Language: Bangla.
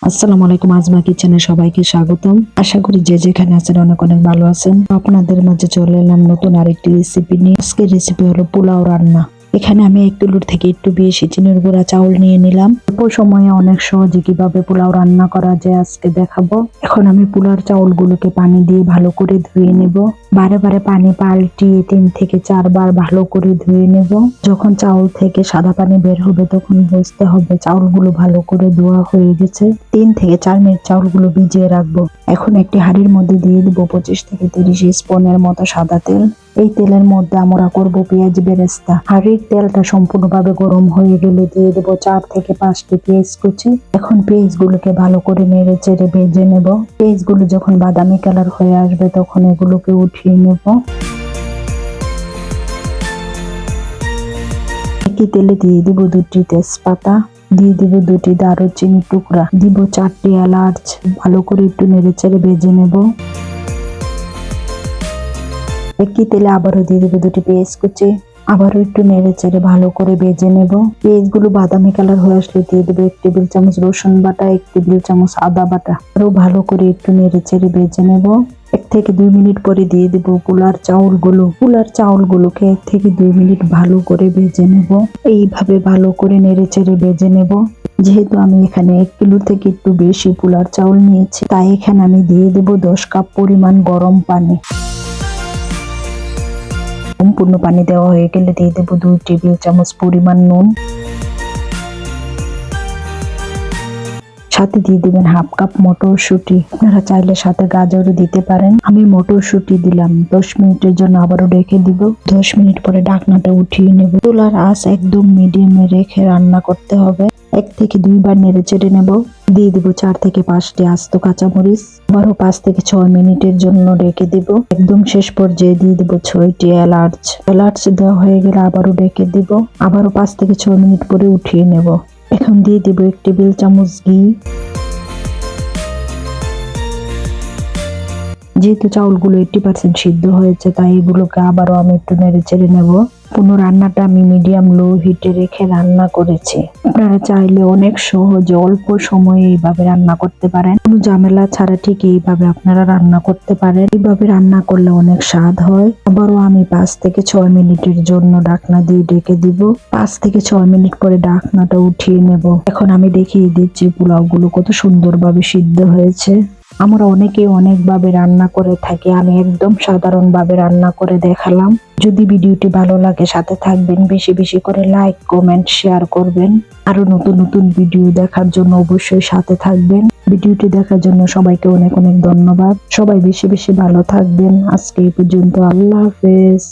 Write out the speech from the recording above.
আসসালামু আলাইকুম। আজমা কিচেনে সবাইকে স্বাগতম। আশা করি যে যেখানে আছেন অনেক অনেক ভালো আছেন। আপনাদের মাঝে চলে এলাম নতুন আরেকটি রেসিপি নিয়ে। আজকের রেসিপি হলো পোলাও রান্না। এখানে আমি 1 কিলোর থেকে একটু বেশি চিনির গুঁড়া চাউল নিয়ে নিলাম। অল্প সময়ে অনেক সহজে কিভাবে পোলাও রান্না করা যায় আজকে দেখাবো। এখন আমি পোলার চাউলগুলোকে পানি দিয়ে ভালো করে ধুয়ে নেব। বারে বারে পানি পাল্টিয়ে 3 থেকে 4 বার ভালো করে ধুয়ে নেব। যখন চাউল থেকে সাদা পানি বের হবে তখন বুঝতে হবে চাউলগুলো ভালো করে ধোয়া হয়ে গেছে। 3 থেকে 4 মিনিট চাউলগুলো ভিজিয়ে রাখবো। এখন একটি হাঁড়ির মধ্যে দিয়ে দিব 25 থেকে 30 স্পুনের মতো সাদা তেল। এই তেলের মধ্যে আমরা করব পেঁয়াজ বেরেস্তা। হাঁড়ির তেলটা সম্পূর্ণভাবে গরম হয়ে গেলে দিয়ে দেবো 4 থেকে 5টি পেঁয়াজ কুচি। এখন পেঁয়াজগুলোকে ভালো করে নেড়ে চেড়ে ভেজে নেব। পেঁয়াজগুলো যখন বাদামি কালার হয়ে আসবে তখন এগুলোকে উঠিয়ে নেব। একই তেলে দিয়ে দিব 2টি তেজপাতা, দিয়ে দিব 2টি দারুচিনি টুকরা, দিব 4টি এলাচ। ভালো করে একটু নেড়ে চেড়ে ভেজে নেব। একই তেলে আবারও দিয়ে দেবো 2টি পেঁয়াজ কুচি, আবারও একটু নেড়ে চেড়ে ভালো করে ভেজে নেব। পেঁয়াজগুলো বাদামি কালার হয়ে আসলে দিয়ে দেবো 1 টেবিল চামচ রসুন বাটা, 1 টেবিল চামচ আদা বাটা। আরও ভালো করে একটু নেড়ে চেড়ে ভেজে নেব। 1 থেকে 2 মিনিট পরে দিয়ে দেব পোলার চাউলগুলো। পোলার চাউলগুলোকে 1 থেকে 2 মিনিট ভালো করে ভেজে নেব। এইভাবে ভালো করে নেড়ে চেড়ে ভেজে নেব। যেহেতু আমি এখানে 1 কিলো থেকে একটু বেশি পোলার চাউল নিয়েছি, তাই এখানে আমি দিয়ে দেব 10 কাপ পরিমাণ গরম পানি। সম্পূর্ণ পানি দেওয়া হয়ে গেলে দিয়ে দেবো 2 টেবিল চামচ পরিমাণ নুন। সাথে দিয়ে দিবেন 1/2 কাপ মটরশুঁটি। আপনারা চাইলে সাথে গাজরও দিতে পারেন। আমি মটরশুঁটি দিলাম। 10 মিনিটের জন্য আবারও রেখে দিব। 10 মিনিট পরে ঢাকনাটা উঠিয়ে নেব। চুলার আঁচ একদম মিডিয়ামে রেখে রান্না করতে হবে। 1 থেকে 2 বার নেড়ে চেড়ে নেব। দিয়ে দিব 4 থেকে 5টি আস্ত কাঁচামরিচ। আবারও 5 থেকে 6 মিনিটের জন্য রেখে দিব। একদম শেষ পর্যায়ে দিয়ে দিব 6টি এলাচ। এলাচ দেওয়া হয়ে গেলে আবারও রেখে দিব। আবারও 5 থেকে 6 মিনিট পরে উঠিয়ে নেব। এখন দিয়ে দিব 1 টেবিল চামচ ঘি। যেহেতু চাউলগুলো 80% সিদ্ধ হয়েছে, তাই এগুলোকে আবারও আমি একটু নেড়ে চেড়ে নেব। পুরো রান্নাটা আমি মিডিয়াম লো হিটে রেখে রান্না করেছি। আপনারা চাইলে অনেক সহজে অল্প সময়ে এইভাবে রান্না করতে পারেন। কোনো ঝামেলা ছাড়া ঠিক এইভাবে আপনারা রান্না করতে পারেন। এইভাবে রান্না করলে অনেক স্বাদ হয়। আবারও আমি 5 থেকে 6 মিনিটের জন্য ঢাকনা দিয়ে ঢেকে দিব। 5 থেকে 6 মিনিট পরে ঢাকনাটা উঠিয়ে নেব। এখন আমি দেখিয়ে দিচ্ছি পোলাওগুলো কত সুন্দরভাবে সিদ্ধ হয়েছে। আমরা অনেকেই অনেকভাবে রান্না করে থাকি, আমি একদম সাধারণভাবে রান্না করে দেখালাম। যদি ভিডিওটি ভালো লাগে সাথে থাকবেন, বেশি বেশি করে লাইক, কমেন্ট, শেয়ার করবেন। আরো নতুন নতুন ভিডিও দেখার জন্য অবশ্যই সাথে থাকবেন। ভিডিওটি দেখার জন্য সবাইকে অনেক অনেক ধন্যবাদ। সবাই বেশি বেশি ভালো থাকবেন। আজকে এই পর্যন্ত। আল্লাহ হাফেজ।